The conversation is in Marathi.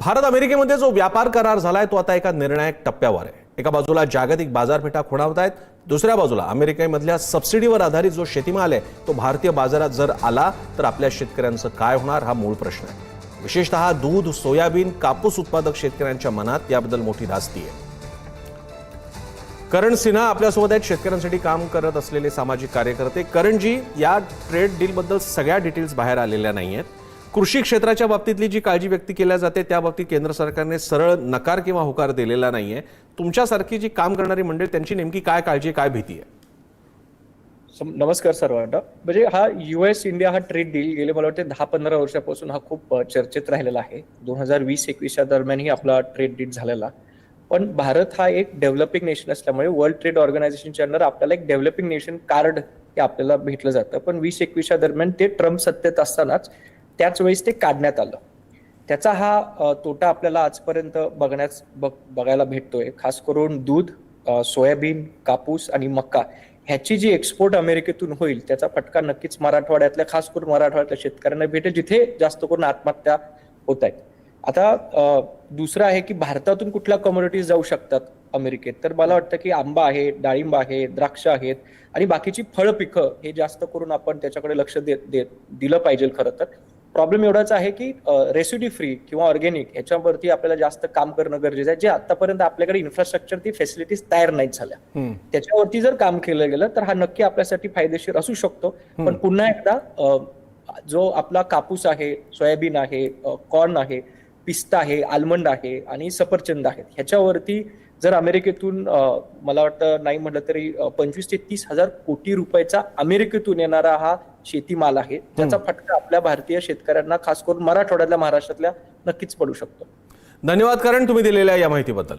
भारत अमेरिकेमध्ये जो व्यापार करार झालाय तो आता एका निर्णायक टप्प्यावर आहे। एका बाजूला जागतिक बाजारपेठा खुणावत आहेत, दुसऱ्या बाजूला अमेरिकेमधल्या सबसिडीवर आधारित जो शेतीमाल आहे तो भारतीय बाजारात जर आला तर आपल्या शेतकऱ्यांचं काय होणार हा मूळ प्रश्न आहे। विशेषतः दूध, सोयाबीन, कापूस उत्पादक शेतकऱ्यांच्या मनात याबद्दल मोठी धास्ती आहे। करण सिन्हा आपल्यासोबत आहेत, शेतकऱ्यांसाठी काम करत असलेले सामाजिक कार्यकर्ते। करणजी, या ट्रेड डील बद्दल सगळ्या डिटेल्स बाहेर आलेल्या नाहीयेत। कृषी क्षेत्राच्या बाबतीतली जी काळजी व्यक्त केली जाते त्या बाबतीत केंद्र सरकारने सरळ नकार किंवा होकार दिलेला नाहीये। तुमच्यासारखी जी काम करणारी मंडळी त्यांची नेमकी काय काळजी, काय भीती आहे? नमस्कार सर्वांना। म्हणजे हा US इंडिया हा ट्रेड डील गेले मला वाटते 10-15 वर्षापासून हा खूप चर्चेत राहिलेला आहे। 2020-21 दरम्यान ही आपला ट्रेड डील झालेला। पण भारत हा एक डेव्हलपिंग नेशन असल्यामुळे वर्ल्ड ट्रेड ऑर्गनायझेशनच्या अंडर आपल्याला एक डेव्हलपिंग नेशन कार्ड हे आपल्याला भेटलं जातं। पण 20-21 दरम्यान ते ट्रम्प सत्तेत असतानाच त्याच वेळेस ते काढण्यात आलं। त्याचा हा तोटा आपल्याला आजपर्यंत बघायला भेटतोय। खास करून दूध, सोयाबीन, कापूस आणि मका ह्याची जी एक्सपोर्ट अमेरिकेतून होईल त्याचा फटका नक्कीच मराठवाड्यातल्या, खास करून मराठवाड्यातल्या शेतकऱ्यांना भेटेल, जिथे जास्त करून आत्महत्या होत आहेत। आता दुसरं आहे की भारतातून कुठल्या कमोडिटीज जाऊ शकतात अमेरिकेत, तर मला वाटतं की आंबा आहे, डाळिंब आहे, द्राक्ष आहेत आणि बाकीची फळ पिकं हे जास्त करून आपण त्याच्याकडे लक्ष दिलं पाहिजे। खरं तर प्रॉब्लेम एवढाच आहे की रेसिड्यू फ्री किंवा ऑर्गॅनिक ह्याच्यावरती आपल्याला जास्त काम करणं गरजेचं आहे, जे आतापर्यंत आपल्याकडे इन्फ्रास्ट्रक्चर ती फॅसिलिटीज तयार नाहीत झाल्या। त्याच्यावरती जर काम केलं गेलं तर हा नक्की आपल्यासाठी फायदेशीर असू शकतो। पण पुन्हा एकदा जो आपला कापूस आहे, सोयाबीन आहे, कॉर्न आहे, पिस्ता आहे, आल्मंड आहे आणि सफरचंद आहेत, ह्याच्यावरती जर अमेरिकेतून मला वाटतं नाही म्हटलं तरी 25 ते 30 हजार कोटी रुपयाचा अमेरिकेतून येणारा हा शेतीमाल आहे, त्याचा फटका आपल्या भारतीय शेतकऱ्यांना, खास करून मराठवाड्यातल्या, महाराष्ट्रातल्या नक्कीच पडू शकतो। धन्यवाद करण, तुम्ही दिलेल्या या माहितीबद्दल।